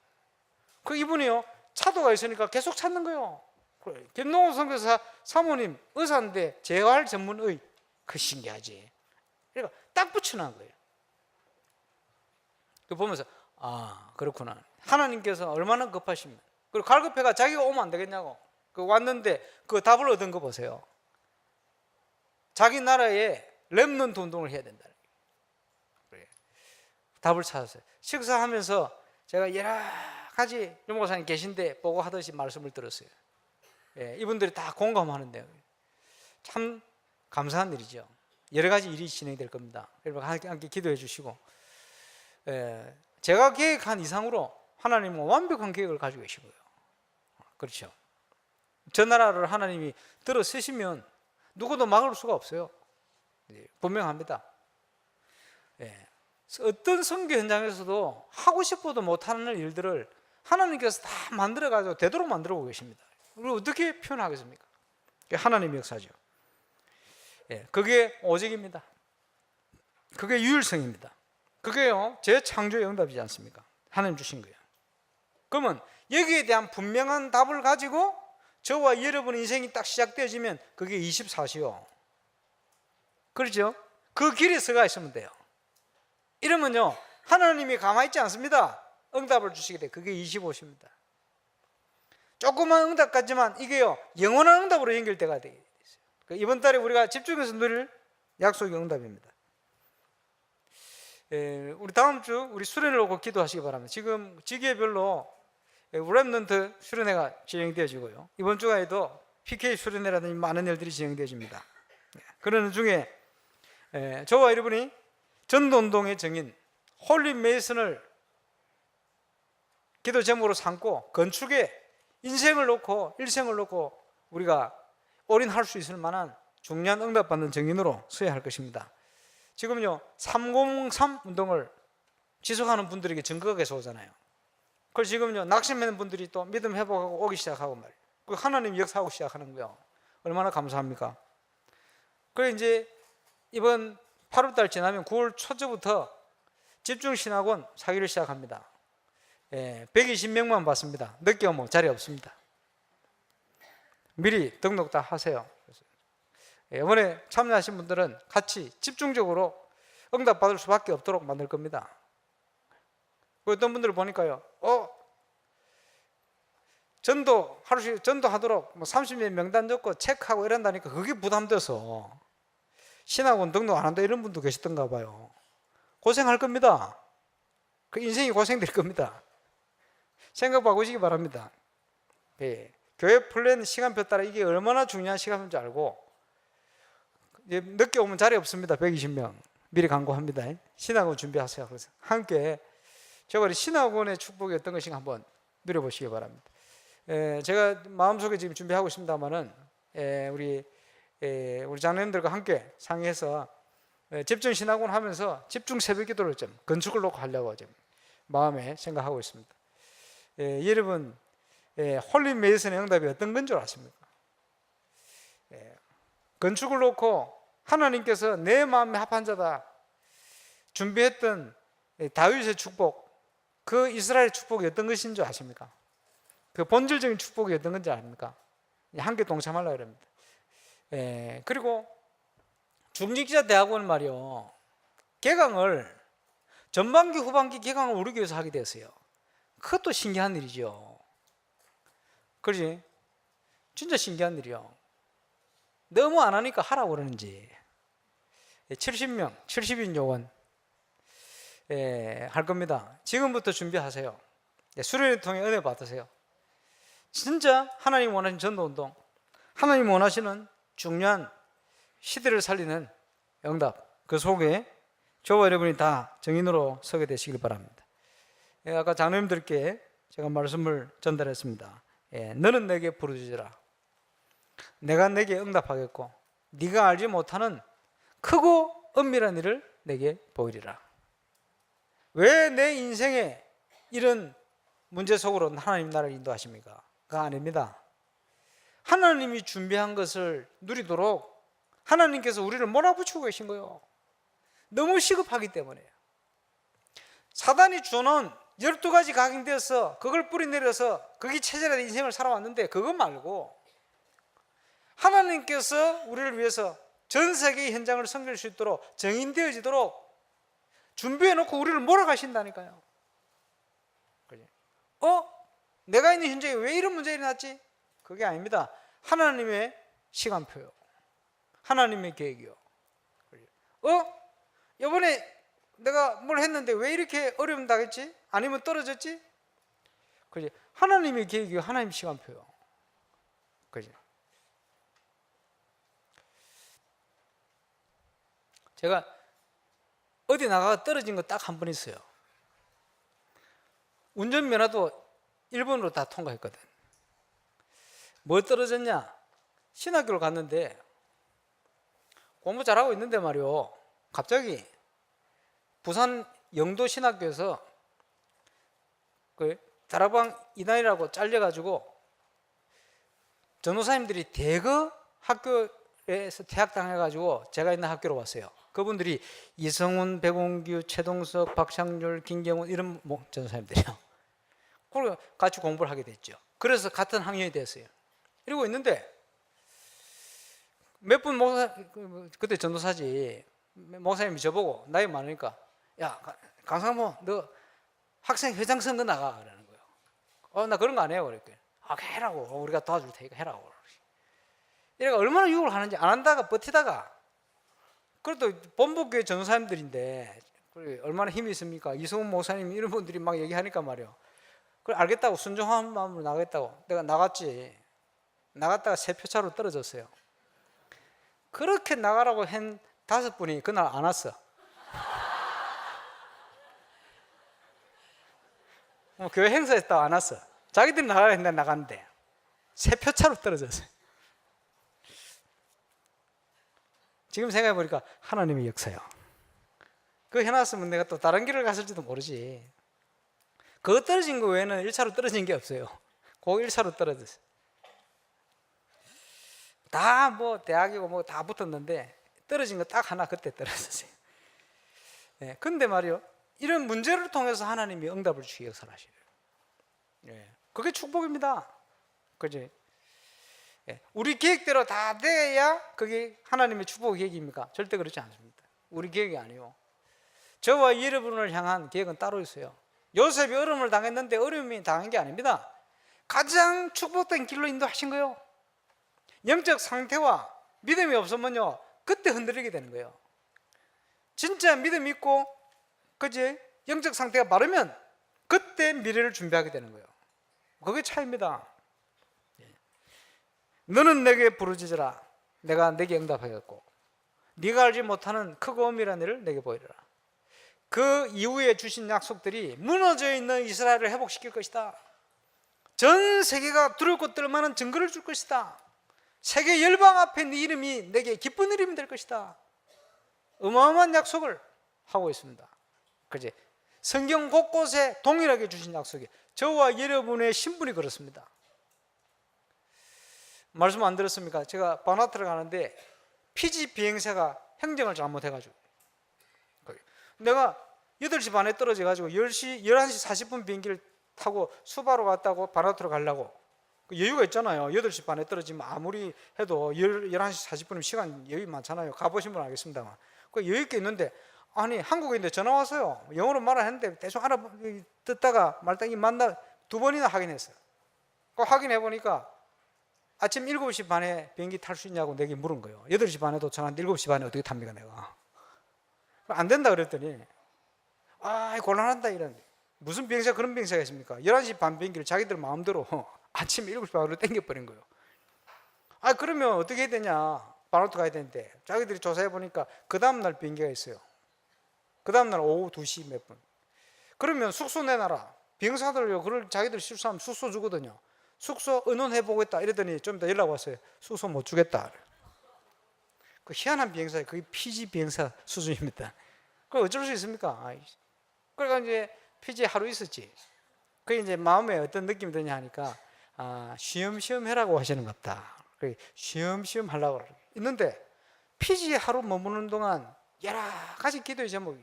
그 이분이요, 차도가 있으니까 계속 찾는 거예요. 김동호 선교사 사모님 의사인데 재활 전문의. 그 신기하지. 그러니까 딱 붙여놓은 거예요. 그 보면서 아, 그렇구나. 하나님께서 얼마나 급하시면. 그리고 갈급해가 자기가 오면 안 되겠냐고. 그 왔는데 그 답을 얻은 거 보세요. 자기 나라에 렘넌트 운동을 해야 된다. 그래. 답을 찾았어요. 식사하면서 제가 여러 가지 유목사님 계신데 보고 하듯이 말씀을 들었어요. 예, 이분들이 다 공감하는데요. 참 감사한 일이죠. 여러 가지 일이 진행될 겁니다. 여러분 함께 기도해 주시고, 예, 제가 계획한 이상으로 하나님은 완벽한 계획을 가지고 계시고요. 그렇죠. 저 나라를 하나님이 들어 쓰시면 누구도 막을 수가 없어요. 분명합니다. 예. 어떤 선교 현장에서도 하고 싶어도 못하는 일들을 하나님께서 다 만들어가지고 되도록 만들어 계십니다. 그리고 어떻게 표현하겠습니까? 그게 하나님의 역사죠. 예. 그게 오직입니다. 그게 유일성입니다. 그게요, 재창조의 응답이지 않습니까? 하나님 주신 거예요. 그러면 여기에 대한 분명한 답을 가지고 저와 여러분의 인생이 딱 시작되어지면 그게 24시요. 그렇죠? 그 길에 서가 있으면 돼요. 이러면요, 하나님이 가만히 있지 않습니다. 응답을 주시게 돼. 그게 25시입니다. 조그만 응답 같지만 이게요, 영원한 응답으로 연결돼가 되게 있어요. 이번 달에 우리가 집중해서 누릴 약속의 응답입니다. 우리 다음 주 우리 수련을 놓고 기도하시기 바랍니다. 지금 지계별로 렘넌트 수련회가 진행되어지고요. 이번 주간에도 PK 수련회라든지 많은 일들이 진행되어집니다. 그러는 중에 저와 여러분이 전도운동의 정인 홀리 메이슨을 기도 제목으로 삼고 건축에 인생을 놓고 일생을 놓고 우리가 올인할 수 있을 만한 중요한 응답받는 정인으로 서야 할 것입니다. 지금요 303 운동을 지속하는 분들에게 증거가 계속 오잖아요. 그걸 지금요 낙심하는 분들이 또 믿음 회복하고 오기 시작하고 말이에요. 그 하나님 역사하고 시작하는 거예요. 얼마나 감사합니까? 그래 이제 이번 8월달 지나면 9월 초부터 집중신학원 사기를 시작합니다. 120명만 받습니다. 늦게 오면 자리 없습니다. 미리 등록 다 하세요. 이번에 참여하신 분들은 같이 집중적으로 응답받을 수밖에 없도록 만들 겁니다. 어떤 분들을 보니까요, 전도하도록 30명 명단 적고 체크하고 이런다니까 그게 부담돼서 신학원 등록 안 한다 이런 분도 계시던가 봐요. 고생할 겁니다. 그 인생이 고생될 겁니다. 생각 바꾸시기 바랍니다. 예. 교회 플랜 시간표 따라 이게 얼마나 중요한 시간인지 알고, 이제 늦게 오면 자리 없습니다. 120명 미리 광고합니다. 신학원 준비하세요. 그래서 함께 저번에 신학원의 축복이 어떤 것인가 한번 누려보시기 바랍니다. 제가 마음속에 지금 준비하고 있습니다만은 우리 장로님들과 함께 상의해서 집중 신학원 하면서 집중 새벽 기도를 좀 건축을 놓고 하려고 좀 마음에 생각하고 있습니다. 여러분, 홀리 메이슨의 응답이 어떤 건 줄 아십니까? 건축을 놓고 하나님께서 내 마음에 합한 자다 준비했던 다윗의 축복, 그 이스라엘 축복이 어떤 것인 줄 아십니까? 그 본질적인 축복이 어떤 건지 아십니까? 함께 동참하려고 합니다. 그리고 중직자 대학원 말이요, 개강을 전반기 후반기 개강을 우리 교회에서 하게 됐어요. 그것도 신기한 일이죠. 그렇지? 진짜 신기한 일이요. 너무 안 하니까 하라고 그러는지 70명 70인 요원 할 겁니다. 지금부터 준비하세요. 수련회 통해 은혜 받으세요. 진짜 하나님 원하시는 전도운동, 하나님 원하시는 중요한 시대를 살리는 응답, 그 속에 저와 여러분이 다 정인으로 서게 되시길 바랍니다. 아까 장로님들께 제가 말씀을 전달했습니다. 너는 내게 부르짖으라. 내가 내게 응답하겠고 네가 알지 못하는 크고 은밀한 일을 내게 보이리라. 왜 내 인생에 이런 문제 속으로 하나님 나를 인도하십니까? 그거 아닙니다. 하나님이 준비한 것을 누리도록 하나님께서 우리를 몰아붙이고 계신 거예요. 너무 시급하기 때문에. 사단이 주는 12가지 각인되어서 그걸 뿌리내려서 그게 체질의 인생을 살아왔는데, 그것 말고 하나님께서 우리를 위해서 전 세계의 현장을 섬길 수 있도록 정인되어지도록 준비해놓고 우리를 몰아가신다니까요. 내가 있는 현장에 왜 이런 문제가 일어났지? 그게 아닙니다. 하나님의 시간표요. 하나님의 계획이요. 이번에 내가 뭘 했는데 왜 이렇게 어려움 당했지? 아니면 떨어졌지? 그지? 하나님의 계획이요. 하나님의 시간표요. 그지? 제가 어디 나가가 떨어진 거 딱 한 번 있어요. 운전면허도 일본으로 다 통과했거든. 뭐 떨어졌냐? 신학교를 갔는데 공부 잘하고 있는데 말이요, 갑자기 부산 영도 신학교에서 그 다락방 이단이라고 잘려가지고 전도사님들이 대거 학교에서 퇴학당해가지고 제가 있는 학교로 왔어요. 그분들이 이성훈, 백운규, 최동석, 박창률, 김경훈 이런 전도사님들이요. 그리고 같이 공부를 하게 됐죠. 그래서 같은 학년이 됐어요. 이러고 있는데 몇 분 목사, 그때 전도사지, 목사님이 저보고 나이 많으니까, 야 강상모 너 학생 회장 선거 나가 그러는 거예요. 나 그런 거 안 해요. 그랬더니 해라고, 우리가 도와줄 테니까 해라고. 이래가 얼마나 유혹을 하는지 안 한다가 버티다가, 그래도 본부교회 전도사님들인데 얼마나 힘이 있습니까? 이성훈 목사님 이런 분들이 막 얘기하니까 말이요, 그걸 알겠다고 순종한 마음으로 나가겠다고 내가 나갔지. 나갔다가 3표 차로 떨어졌어요. 그렇게 나가라고 한 5분이 그날 안 왔어. 교회 행사했다고 안 왔어. 자기들이 나가라 했는데 나갔는데 3표 차로 떨어졌어요. 지금 생각해 보니까 하나님의 역사요. 그거 해놨으면 내가 또 다른 길을 갔을지도 모르지. 그거 떨어진 거 외에는 1차로 떨어진 게 없어요. 그 1차로 떨어졌어요. 다 뭐 대학이고 뭐 다 붙었는데 떨어진 거 딱 하나 그때 떨어졌어요. 근데 말이요, 이런 문제를 통해서 하나님이 응답을 주기 역사하시래요. 그게 축복입니다. 그지? 우리 계획대로 다 돼야 그게 하나님의 축복 계획입니까? 절대 그렇지 않습니다. 우리 계획이 아니요. 저와 여러분을 향한 계획은 따로 있어요. 요셉이 어려움을 당했는데 어려움이 당한 게 아닙니다. 가장 축복된 길로 인도하신 거예요. 영적 상태와 믿음이 없으면요, 그때 흔들리게 되는 거예요. 진짜 믿음 있고 그지? 영적 상태가 바르면 그때 미래를 준비하게 되는 거예요. 그게 차이입니다. 너는 내게 부르짖으라, 내가 내게 응답하겠고 네가 알지 못하는 크고 엄밀한 일을 내게 보이리라. 그 이후에 주신 약속들이 무너져 있는 이스라엘을 회복시킬 것이다. 전 세계가 두려울 것 들 만한 증거를 줄 것이다. 세계 열방 앞에 네 이름이 내게 기쁜 이름이 될 것이다. 어마어마한 약속을 하고 있습니다. 그지? 성경 곳곳에 동일하게 주신 약속이, 저와 여러분의 신분이 그렇습니다. 말씀 안 들었습니까? 제가 바나트를 가는데 피지 비행사가 행정을 잘못해가지고 내가 8시 반에 떨어져가지고 11시 40분 비행기를 타고 수바로 갔다고 바나트로 가려고, 여유가 있잖아요. 8시 반에 떨어지면 아무리 해도 11시 40분이면 시간 여유 많잖아요. 가보신 분 알겠습니다만, 그 여유 있게 있는데, 아니 한국인데 전화 왔어요. 영어로 말하는데 대충 듣다가 말단이 만나 2번이나 확인했어요. 그 확인해 보니까 아침 7시 반에 비행기 탈 수 있냐고 내게 물은 거예요. 8시 반에 도착하는데 7시 반에 어떻게 탑니까 내가. 안 된다 그랬더니 곤란한다 이런. 무슨 비행사 그런 비행사가 있습니까? 11시 반 비행기를 자기들 마음대로 아침 7시 반으로 땡겨버린 거예요. 그러면 어떻게 해야 되냐, 바나트 가야 되는데 자기들이 조사해 보니까 그 다음날 비행기가 있어요. 그 다음날 오후 2시 몇 분. 그러면 숙소 내놔라. 비행사들요, 그걸 자기들 실수하면 숙소 주거든요. 숙소 의논해 보겠다 이랬더니 좀 이따 연락 왔어요. 숙소 못 주겠다. 그 희한한 비행사예요. 그게 피지 비행사 수준입니다. 그걸 어쩔 수 있습니까? 그러니까 이제 피지에 하루 있었지. 그게 이제 마음에 어떤 느낌이 드냐 하니까, 쉬엄쉬엄 해라고 하시는 것 같다. 쉬엄쉬엄 하려고 있는데 피지에 하루 머무는 동안 여러 가지 기도의 제목이,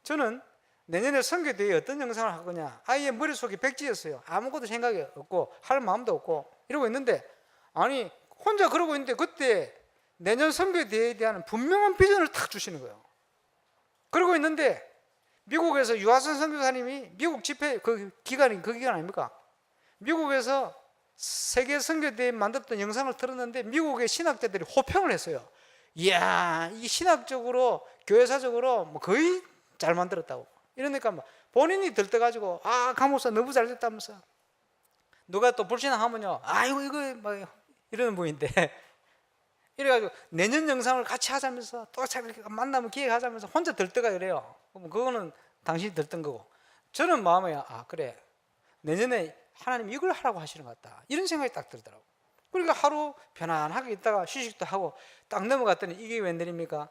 저는 내년에 선교대회에 어떤 영상을 할 거냐, 아예 머릿속이 백지였어요. 아무것도 생각이 없고 할 마음도 없고 이러고 있는데, 아니 혼자 그러고 있는데 그때 내년 선교대회에 대한 분명한 비전을 탁 주시는 거예요. 그러고 있는데 미국에서 유하선 선교사님이 미국 집회 그 기간 아닙니까? 미국에서 세계 선교대회 만들었던 영상을 틀었는데 미국의 신학자들이 호평을 했어요. 이야, 이 신학적으로 교회사적으로 뭐 거의 잘 만들었다고. 이러니까 뭐 본인이 들떠가지고 강목사 너무 잘 됐다면서. 누가 또 불신앙하면요, 아이고 이거 뭐 이러는 분인데 이래가지고 내년 영상을 같이 하자면서 또 만나면 기획하자면서 혼자 들떠가 이래요. 그럼 그거는 당신이 들뜬 거고, 저는 마음에 그래, 내년에 하나님 이걸 하라고 하시는 것 같다, 이런 생각이 딱 들더라고. 그러니까 하루 편안하게 있다가 휴식도 하고 딱 넘어갔더니 이게 웬일입니까?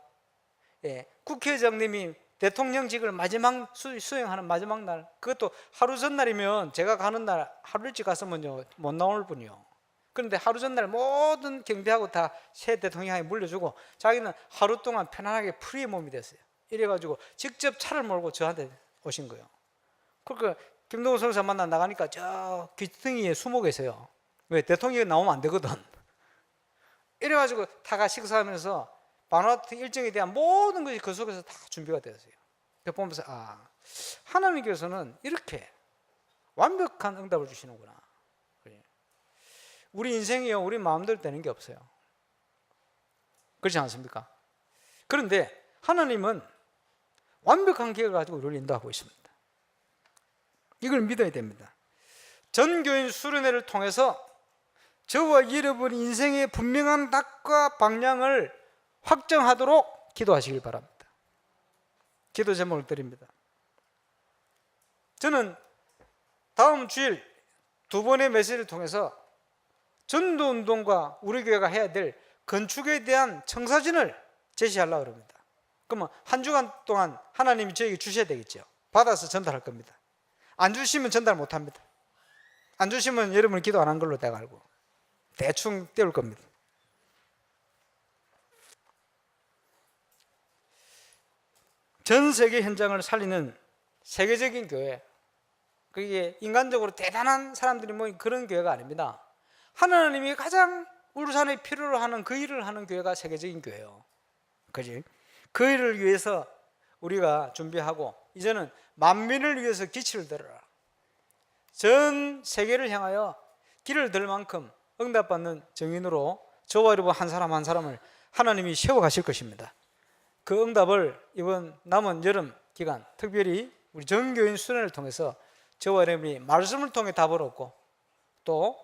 국회의장님이 대통령직을 마지막 수행하는 마지막 날, 그것도 하루 전날이면 제가 가는 날 하루 일찍 갔으면요 못 나올 분이요. 그런데 하루 전날 모든 경비하고 다 새 대통령에게 물려주고 자기는 하루 동안 편안하게 프리의 몸이 됐어요. 이래가지고 직접 차를 몰고 저한테 오신 거예요. 그러니까 김동호 선사 만나 나가니까 저 귀퉁이에 숨어 계세요. 왜? 대통령이 나오면 안 되거든. 이래가지고 다가 식사하면서 바누아투 일정에 대한 모든 것이 그 속에서 다 준비가 되었어요. 그래서 보면서 하나님께서는 이렇게 완벽한 응답을 주시는구나. 우리 인생이요, 우리 마음대로 되는 게 없어요. 그렇지 않습니까? 그런데 하나님은 완벽한 계획을 가지고 우리를 인도하고 있습니다. 이걸 믿어야 됩니다. 전교인 수련회를 통해서 저와 여러분 인생의 분명한 낙과 방향을 확정하도록 기도하시길 바랍니다. 기도 제목을 드립니다. 저는 다음 주일 두 번의 메시지를 통해서 전도운동과 우리 교회가 해야 될 건축에 대한 청사진을 제시하려고 합니다. 그러면 한 주간 동안 하나님이 저에게 주셔야 되겠죠. 받아서 전달할 겁니다. 안 주시면 전달 못합니다. 안 주시면 여러분이 기도 안 한 걸로 내가 알고 대충 떼울 겁니다. 전 세계 현장을 살리는 세계적인 교회, 그게 인간적으로 대단한 사람들이 모인 그런 교회가 아닙니다. 하나님이 가장 울산에 필요로 하는 그 일을 하는 교회가 세계적인 교회예요. 그지? 그 일을 위해서 우리가 준비하고, 이제는 만민을 위해서 기치를 들어라. 전 세계를 향하여 길을 들 만큼 응답받는 증인으로 저와 여러분 한 사람 한 사람을 하나님이 세워가실 것입니다. 그 응답을 이번 남은 여름 기간 특별히 우리 전교인 수련을 통해서 저와 여러분이 말씀을 통해 답을 얻고, 또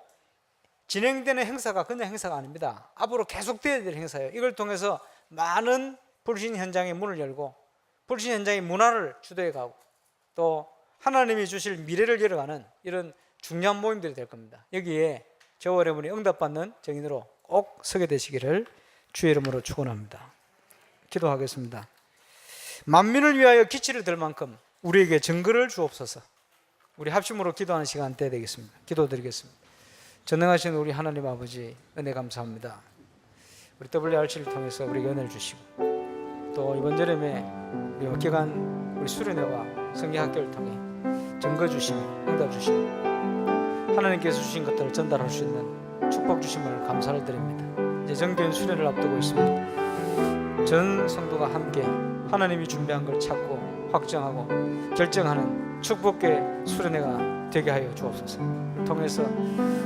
진행되는 행사가 그냥 행사가 아닙니다. 앞으로 계속되어야 될 행사예요. 이걸 통해서 많은 불신 현장의 문을 열고 불신 현장의 문화를 주도해 가고 또 하나님이 주실 미래를 열어가는 이런 중요한 모임들이 될 겁니다. 여기에 저와 여러분이 응답받는 증인으로 꼭 서게 되시기를 주의 이름으로 축원합니다. 기도하겠습니다. 만민을 위하여 기치를 들 만큼 우리에게 증거를 주옵소서. 우리 합심으로 기도하는 시간 때 되겠습니다. 기도드리겠습니다. 전능하신 우리 하나님 아버지, 은혜 감사합니다. 우리 WRC를 통해서 우리에게 은혜를 주시고, 또 이번 여름에 우리 기간 우리 수련회와 성경학교를 통해 증거 주시고 응답 주시고 하나님께서 주신 것들을 전달할 수 있는 축복 주심을 감사를 드립니다. 이제 정교인 수련을 앞두고 있습니다. 전 성도가 함께 하나님이 준비한 걸 찾고 확정하고 결정하는 축복의 수련회가 되게 하여 주옵소서. 통해서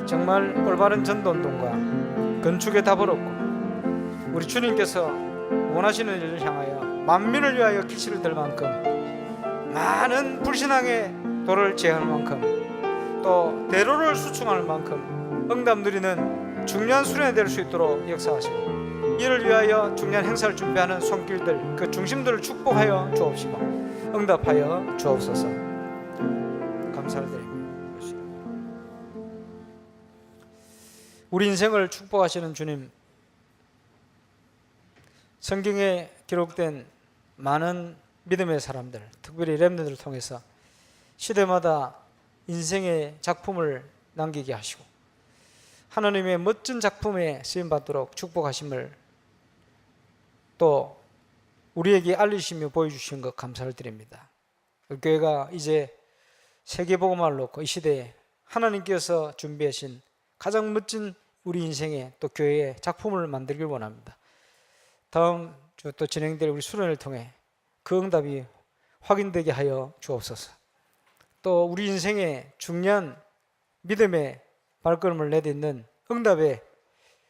정말 올바른 전도운동과 건축의 답을 얻고 우리 주님께서 원하시는 일을 향하여 만민을 위하여 기치를 들 만큼 많은 불신앙의 도를 제할 만큼 또 대로를 수충할 만큼 응답 누리는 중요한 수련이 될 수 있도록 역사하시고, 이를 위하여 중요한 행사를 준비하는 손길들 그 중심들을 축복하여 주옵시고 응답하여 주옵소서. 감사를 드립니다. 우리 인생을 축복하시는 주님, 성경에 기록된 많은 믿음의 사람들, 특별히 렘넌트를 통해서 시대마다 인생의 작품을 남기게 하시고 하나님의 멋진 작품에 쓰임받도록 축복하심을 또 우리에게 알리시며 보여주신 것 감사를 드립니다. 교회가 이제 세계복음화를 놓고 이 시대에 하나님께서 준비하신 가장 멋진 우리 인생의 또 교회의 작품을 만들길 원합니다. 다음 주 또 진행될 우리 수련을 통해 그 응답이 확인되게 하여 주옵소서. 또 우리 인생의 중요한 믿음의 발걸음을 내딛는 응답의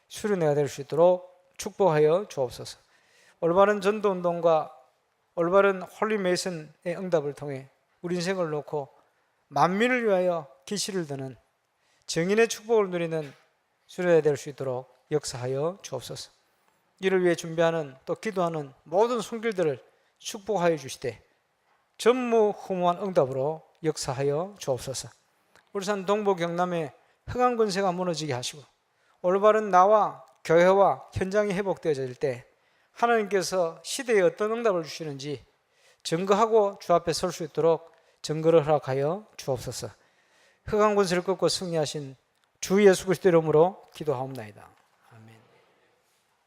수련회가 될 수 있도록 축복하여 주옵소서. 올바른 전도운동과 올바른 홀리메이슨의 응답을 통해 우리 인생을 놓고 만민을 위하여 기시를 드는 정인의 축복을 누리는 수련회가 될 수 있도록 역사하여 주옵소서. 이를 위해 준비하는 또 기도하는 모든 손길들을 축복하여 주시되 전무후무한 응답으로 역사하여 주옵소서. 울산 동부 경남의 흑암 권세가 무너지게 하시고 올바른 나와 교회와 현장이 회복되어질 때 하나님께서 시대에 어떤 응답을 주시는지 증거하고 주 앞에 설 수 있도록 증거를 허락하여 주옵소서. 흑암 권세를 꺾고 승리하신 주 예수 그리스도 이름으로 기도하옵나이다.